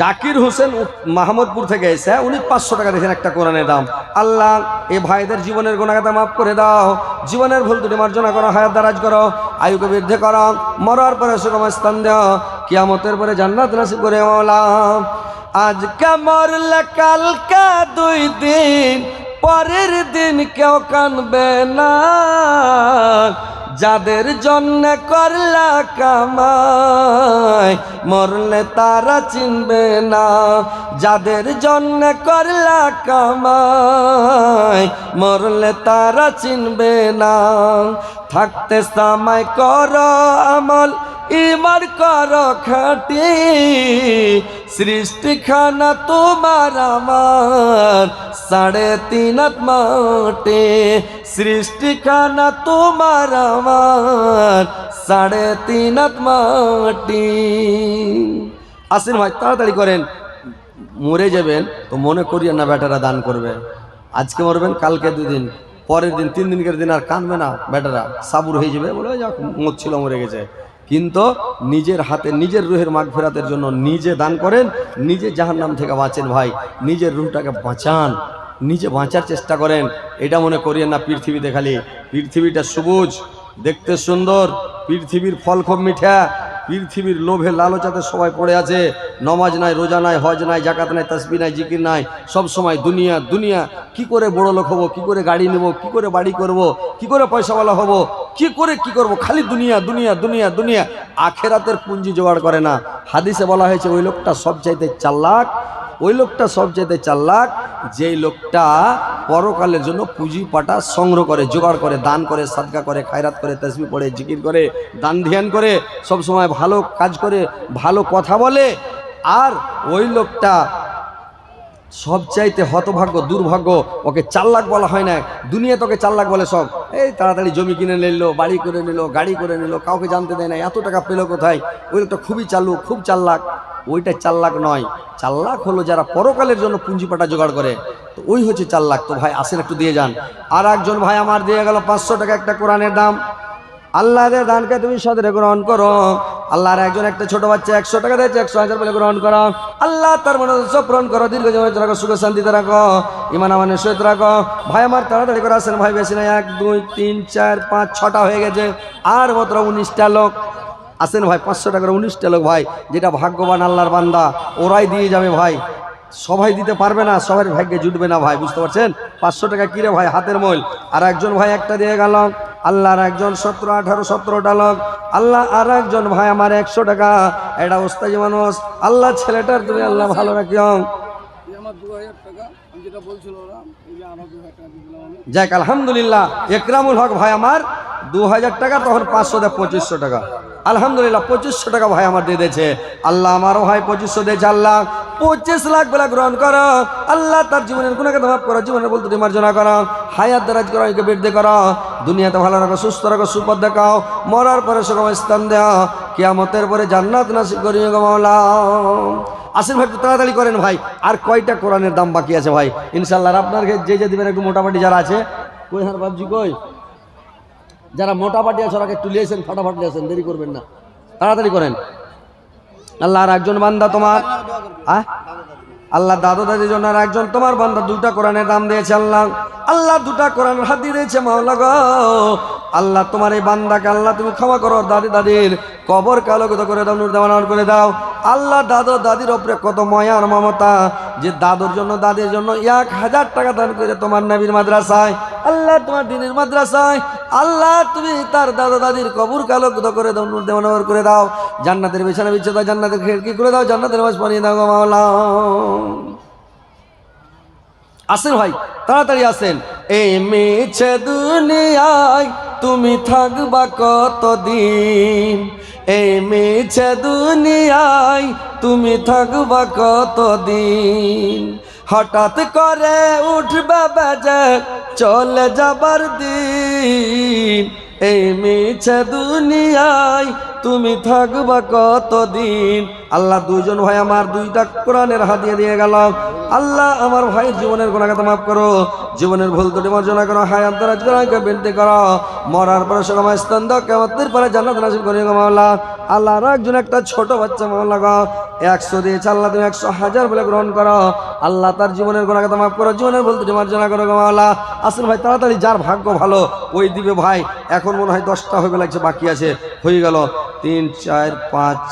জাকির হোসেন মাহমুদপুর থেকে এসে উনি 500 টাকা দিয়েছেন একটা কোরআনের দাম। আল্লাহ এই ভাইদের জীবনের গুনাহগাতা মাফ করে দাও, জীবনের ভুল ত্রুটি মার্জনা করো, হায়াত দারাজ করো, আয়ুকে বৃদ্ধি করো, মরার পরে সুগম স্থান দাও। কিয়ামতের পরে জান্নাত নসিব করে মাওলা। আজকে মরলে কালকে 2 দিন, পরের দিন কেউ কানবে না। যাদের জন্য করলা কামাই, মরলে তারা চিনবে না। যাদের জন্য করলা কামাই, মরলে তারা চিনবে না। থাকতে সময় করো আমল, ইমান করো খাটি। সৃষ্টিখানা তোমার আমার 3.5 মাটি। সৃষ্টিখানা তোমার আমার 3.5 মাটি। আসেন ভাই তাড়াতাড়ি করেন, মরে যাবেন তো মনে করিয়েন না বেটারা দান করবে। আজকে মরবেন, কালকে 2 দিন, পরের দিন 3 দিনকের দিন আর কাঁদবে না বেটারা, সাবুর হয়ে যাবে, বলে যাক মরছিল মরে গেছে। কিন্তু নিজের হাতে নিজের রুহের মাগফিরাতের জন্য নিজে দান করেন, নিজে জাহান্নাম থেকে বাঁচেন ভাই, নিজের রুহটাকে বাঁচান, নিজে বাঁচার চেষ্টা করেন। এটা মনে করিয়েন না পৃথিবীতে খালি, পৃথিবীটা সবুজ, দেখতে সুন্দর, পৃথিবীর ফল খুব মিঠা, পৃথিবীর লোভে লালচাতে সবাই পড়ে আছে। নমাজ নাই, রোজা নাই, হজ নাই, জাকাত নাই, তাসবিহ নাই, জিকির নাই, সব সময় দুনিয়া দুনিয়া। কি করে বড় লোক হবো, কি করে গাড়ি নেব, কি করে বাড়ি করব, কি করে পয়সাওয়ালা হব, কি করে কি করব, খালি দুনিয়া দুনিয়া দুনিয়া দুনিয়া। আখেরাতের পুঁজি জোগাড় করে না। হাদিসে বলা হয়েছে ওই লোকটা সবচাইতে চালাক, ওই লোকটা সবচাইতে চালাক যেই লোকটা পরকালের জন্য পুঁজি পাটা সংগ্রহ করে, জোগাড় করে, দান করে, সাদকা করে, খায়রাত করে, তাসবিহ পড়ে, জিকির করে, দান ধ্যান করে, সব সময় ভালো কাজ করে, ভালো কথা বলে। আর ওই লোকটা সবচাইতে হতভাগ্য, দুর্ভাগ্য। ওকে চালাক বলা হয় না, দুনিয়া তোকে চালাক বলে সব। এই তাড়াতাড়ি জমি কিনে নিল, বাড়ি করে নিল, গাড়ি করে নিল, কাউকে জানতে দেয় না, এত টাকা পেলো কোথায়। ওই লোকটা খুবই চালু, খুব চালাক। ওইটা চালাক নয়, চালাক হলো যারা পরকালের জন্য পুঁজিপাটা জোগাড় করে, তো ওই হচ্ছে চালাক। তো ভাই আসেন একটু দিয়ে যান। আর একজন ভাই আমার দিয়ে গেল 500 টাকা একটা কোরআনের দাম। আল্লাহর দানকে তুমি সদরে গ্রহণ করো। আল্লাহর একজন একটা ছোট বাচ্চা 100 টাকা দিয়েছে, 100,000 বলে গ্রহণ করো। আল্লাহ তার মনে সব পূরণ করো, দীর্ঘ জীবন রাখো, সুখ শান্তিতে রাখো, ইমান আমানের সহিত রাখো। ভাই আমার তাড়াতাড়ি করে আসেন ভাই, বেশি নাই, 1 2 3 4 5 6টা হয়ে গেছে, আর মাত্র 19টা লোক আসেন ভাই। 500 টাকার 19টা লোক ভাই, যেটা ভাগ্যবান আল্লাহর বান্দা ওরাই দিয়ে যাবে ভাই, সবাই দিতে পারবে না, সবার ভাগ্যে জুটবে না ভাই, বুঝতে পারছেন। 500 টাকা কিরে ভাই হাতের ময়ল। আর একজন ভাই একটা দিয়ে গেল, আল্লাহর একজন 17 18 17টা লোক। আল্লাহ আর একজন ভাই আমার 100 টাকা, এটা ওস্তাজি মানুষ। আল্লাহ ছেলেটার তুমি আল্লাহ ভালো রাখিও। যাক আলহামদুলিল্লাহ। একরামুল হক ভাই আমার 2000 টাকা, তখন 500 দেয় 2500 টাকা। আলহামদুলিল্লাহ 2500 টাকা ভাই আমার দিয়ে দিয়েছে। আল্লাহ আমারও ভাই 2500 দিয়েছে। আল্লাহ 25 লাখ বেলা গ্রহণ করো। আল্লাহ তার জীবনের গুণাকে মাফ করো, জীবনের বলতে মার্জনা করো, হায়াত দারাজ করো, একে বৃদ্ধি করো, দুনিয়াতে ভালো রাখো, সুস্থ রাখো, সুপথ দেখাও, মরার পরে সুগম স্থান দেও, কিয়ামতের পরে জান্নাত নসিব করিও গো মাওলা। আসেন ভাই তাড়াতাড়ি করেন ভাই। আর কয়টা কোরআনের দাম বাকি আছে ভাই? ইনশাল্লাহ আপনার যে যে দিবেন একটু মোটামুটি যারা আছে, কই হার বাবজি কই, যারা মোটাপাটি আছে ওরা একটু লিয়েছেন, ফাটাফাটি লিয়েছেন, দেরি করবেন না, তাড়াতাড়ি করেন। আল্লাহর একজন বান্দা তোমার আল্লাহ দাদু দাদির জন্য আর একজন তোমার বান্দা 2টা কোরআনের দাম দিয়েছে। আল্লাহ আল্লাহ 2টা কোরআনের হাত দিয়ে দিয়েছে মাওলা গো। আল্লাহ তোমার এই বান্দাকে আল্লাহ তুমি ক্ষমা করো, দাদি দাদির কবর আলোকিত করে দাও, নূর দেওয়ান করে দাও। আল্লাহ দাদু দাদির ওপরে কত মায়া আর মমতা, যে দাদুর জন্য দাদির জন্য 1000 টাকা দান করে তোমার নবীর মাদ্রাসায়, আল্লাহ তোমার দ্বীনের মাদ্রাসায়, আল্লাহ তুমি তার দাদা দাদির কবর আলোকিত করে দাও, নূর দেওয়ান করে দাও, জান্নাতের বিছানা বিছিয়ে দাও, জান্নাতের খিড়কি করে দাও, জান্নাতের মাঝ পানিয়ে দাও গো মাওলা। আসেন ভাই তাড়াতাড়ি আসেন। এই মিছে দুনিয়ায় তুমি থাকবা কতদিন, এই মিছে দুনিয়ায় তুমি থাকবা কতদিন, হঠাৎ করে উঠবে বেজে চলে যাবার দিন, এই মিছে দুনিয়ায় তুমি থাকবা কতদিন। আল্লাহ 2জন ভাই আমার 2টা কোরআনের হাদিয়া দিয়ে গেল। আল্লাহ আমার ভাইয়ের জীবনের গুনাহকে মাফ করো, জীবনের ভুল ত্রুটি মার্জনা করো, হায়াত দারাজ করো, বিনতি করো, মরার পরে সময় স্থান দাও, কিয়ামতের পরে জান্নাত নসিব করিও গো মাওলা। আল্লাহ আর একজন একটা ছোট বাচ্চা মাওলা গো 100 দিয়েছে, আল্লাহ তুমি 100,000 বলে গ্রহণ করো। আল্লাহ তার জীবনের গুনাহকে মাফ করো, জীবনের ভুল ত্রুটি মার্জনা করো গো মাওলা। আসেন ভাই তাড়াতাড়ি, যার ভাগ্য ভালো ওই দিবে ভাই। এখন মনে হয় 10টা হয়ে লাগছে, বাকি আছে, হয়ে গেল 3 4 5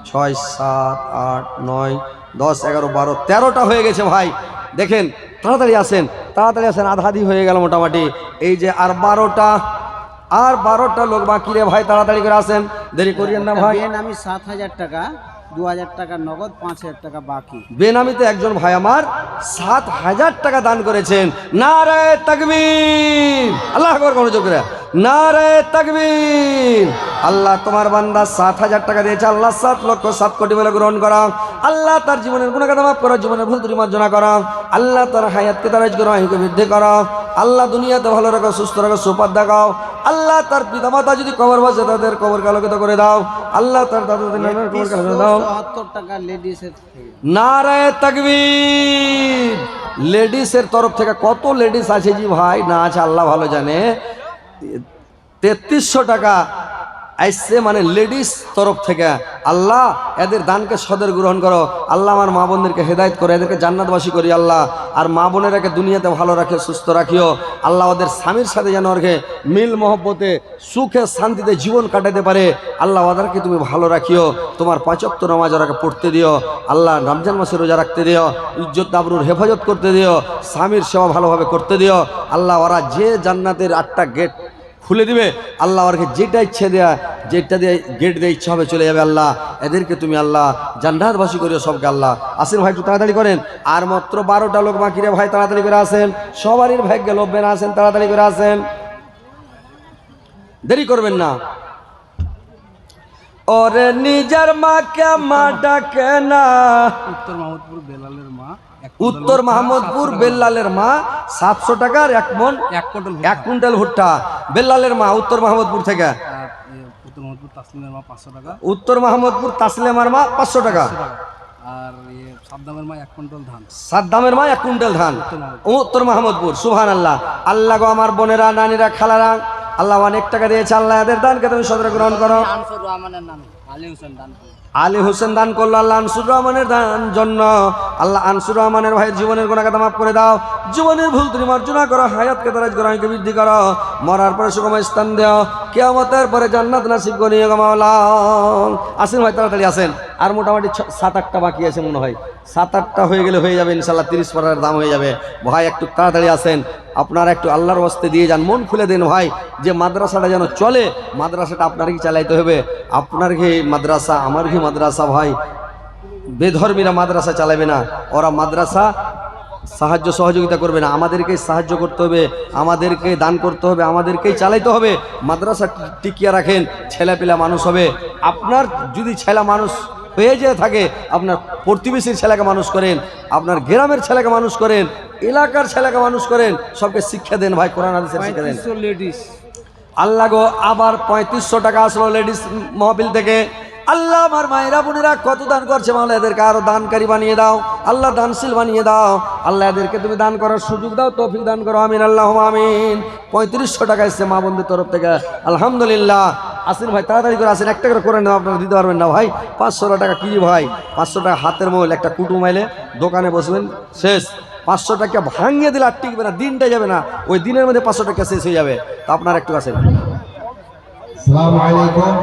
6, 7, 8, 9, 10, 11, 12, 13টা হয়ে গেছে ভাই। দেখেন তাড়াতাড়ি আসেন, তাড়াতাড়ি আসেন, আধাধি হয়ে গেল মোটামুটি। এই যে আর 12টা লোক বাকি রে ভাই, তাড়াতাড়ি করে আসেন, দেরি করিয়েন না ভাই। বেনামি 7,000 টাকা, 2,000 টাকা নগদ, 5,000 টাকা বাকি। বেনামিতে একজন ভাই আমার 7,000 টাকা দান করেছেন। নারায়ে তাকবীর, আল্লাহু আকবার, কোন যোগ করে নারায়ে তাকবীর। আল্লাহ তোমার বান্দা 7,000 টাকা দিয়েছে, আল্লাহ 7,07,000,000 বলে গ্রহণ করা। আল্লাহ তার জীবনের গুনাহ মাফ করো, জীবনের ভুল ত্রুটি মার্জনা করো। আল্লাহ তার হায়াতকে দারাজ করো, আয়ুকে বৃদ্ধি করো। আল্লাহ দুনিয়াতে ভালো রাখো, সুস্থ রাখো, সুপাত দেখাও। আল্লাহ তার পিতামাতা যদি কবর বসে তাদের কবরকে আলোকিত করে দাও। আল্লাহ তার দাদুদের নানার কবরকে আলোকিত করে দাও। 70 টাকা লেডিসের থেকে। নারায়ে তাকবীর। লেডিসের তরফ থেকে কত লেডিস আছে জি ভাই, না আছে আল্লাহ ভালো জানে। 3300 টাকা আসছে, মানে লেডিস তরফ থেকে। আল্লাহ এদের দানকে সদর গ্রহণ করো। আল্লাহ আমার মা বোনদেরকে হেদায়েত করো, এদেরকে জান্নাতবাসী করি আল্লাহ। আর মা বোনেরাকে দুনিয়াতে ভালো রাখে, সুস্থ রাখিও আল্লাহ। ওদের স্বামীর সাথে যেন ওরকে মিল মহব্বতে সুখে শান্তিতে জীবন কাটাতে পারে আল্লাহ। ওদেরকে তুমি ভালো রাখিও, তোমার 5 ওয়াক্ত নামাজ ওরাকে পড়তে দিও আল্লাহ। রমজান মাসে রোজা রাখতে দিও, ইজ্জত আবরুর হেফাজত করতে দিও, স্বামীর সেবা ভালোভাবে করতে দিও আল্লাহ। ওরা যে জান্নাতের 8টা গেট খুলে দিবে আল্লাহ, ওরকে যেটা ইচ্ছে দেয়া, যেটা দিয়ে গেট দিয়ে ইচ্ছা হবে চলে যাবে আল্লাহ। এদেরকে তুমি আল্লাহ জান্নাতবাসী করিও সবকে আল্লাহ। আসেন ভাই, একটু তাড়াতাড়ি করেন, আর মাত্র 12টা লোক বাকি রে ভাই, তাড়াতাড়ি করে আসেন। সবারই ভাগ্যে লোভবে না, আসেন তাড়াতাড়ি করে আসেন, দেরি করবেন না। ওরে নিজের মাকে মা ডাকে না। উত্তর মাহমুদপুর বেলালের মা, উত্তর মাহমুদপুর বেল্লালের মা, 700 টাকার 1 মণ 1 কুইন্টাল ভুট্টা। বেল্লালের মা উত্তর মাহমুদপুর থেকে। উত্তর মাহমুদপুর তাসলিমের মা 500 টাকা। উত্তর মাহমুদপুর তাসলিমার মা 500 টাকা। আর সাদ্দামের মা 1 কুইন্টাল ধান। সাদ্দামের মা 1 কুইন্টাল ধান, উত্তর মাহমুদপুর। সুবহানাল্লাহ। আল্লাহ গো আমার বোনেরা, নানীরা, খালারা, আল্লাহ অনেক টাকা দিয়েছে আল্লাহ, এদের দানকে তুমি সদরে গ্রহণ করো। আনসুর রহমানের নামে আলী হোসেন দান করো। আলী হোসেন দান করলো আল্লাহ আনসুর রহমানের দান জন্য। আল্লাহ আনসুর রহমানের ভাইয়ের জীবনের গুনাহকে মাফ করে দাও, জীবনের ভুল ত্রুটি মার্জনা করো, হায়াতকে দারাজ করো, আয়ুকে বৃদ্ধি করো, মরার পরে সুখময় স্থান দাও, কিয়ামতের পরে জান্নাত নসিব করিও গো মাওলা। আসেন ভাই, তাড়াতাড়ি আসেন। আর মোটামুটি 7-8টা বাকি আছে মনে হয়, 7-8টা হয়ে গেলে হয়ে যাবে ইনশাল্লাহ, 30 পারার দাম হয়ে যাবে ভাই। একটু তাড়াতাড়ি আসেন, আপনারা একটু আল্লাহর ওয়াস্তে দিয়ে যান, মন খুলে দেন ভাই, যে মাদ্রাসাটা যেন চলে। মাদ্রাসাটা আপনার কি চালাইতে হবে, আপনার কি মাদ্রাসা, আমার কি মাদ্রাসা ভাই। বেধর্মীরা মাদ্রাসা চালাবে না, ওরা মাদ্রাসা সাহায্য সহযোগিতা করবে না, আমাদেরকেই সাহায্য করতে হবে, আমাদেরকে দান করতে হবে, আমাদেরকেই চালাইতে হবে। মাদ্রাসা টিকিয়ে রাখেন, ছেলেপিলা মানুষ হবে। আপনার যদি ছেলে মানুষ হয়ে যেয়ে থাকে, আপনার প্রতিবেশীর ছেলেকে মানুষ করেন, আপনার গ্রামের ছেলেকে মানুষ করেন, এলাকার ছেলেকে মানুষ করেন, সবকে শিক্ষা দেন ভাই, কোরআন হাদিসের শিক্ষা দেন। লেডিস আল্লাহ গো আবার 3500 টাকা আসলো লেডিস মহফিল থেকে। আল্লাহ আমার মায়েরা বোনেরা কত দান করছে মাওলা, এদেরকে আরো দানকারী বানিয়ে দাও আল্লাহ, দানশীল বানিয়ে দাও আল্লাহ। এদেরকে তুমি দান করার সুযোগ দাও, তৌফিক দান করো, আমিন আল্লাহুম্মা আমিন। 3500 টাকা এসছে মা বোনদের তরফ থেকে, আলহামদুলিল্লাহ। আসেন ভাই, তাড়াতাড়ি করে আসেন, একটা করে করে নেওয়া, আপনারা দিতে পারবেন না ভাই। 500 টাকা কি ভাই, 500 টাকা হাতের মোল, একটা কুটুম আইলে দোকানে বসবেন, শেষ। 500 টাকা ভাঙিয়ে দিলে আর টিকবে না, দিনটা যাবে না, ওই দিনের মধ্যে 500 টাকা শেষ হয়ে যাবে। তো আপনারা একটু আসেন। আসসালামু আলাইকুম।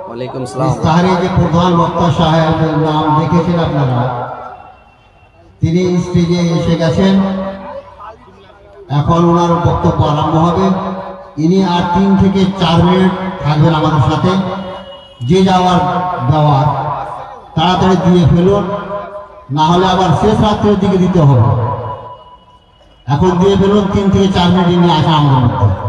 ওয়ালাইকুম সালাম। ইফতারে যে প্রধান বক্তা সাহেবের নাম দেখেছেন আপনারা, তিনি স্টেজে এসে গেছেন, এখন ওনার বক্তব্য আরম্ভ হবে। ইনি আর 3 থেকে 4 মিনিট থাকবেন আমাদের সাথে। যে যাওয়ার দেওয়ার তাড়াতাড়ি দিয়ে ফেলুন, না হলে আবার শেষ রাত্রের দিকে দিতে হবে। এখন দিয়ে ফেলুন, 3 থেকে 4 মিনিট নিয়ে আসা আমাদের মধ্যে।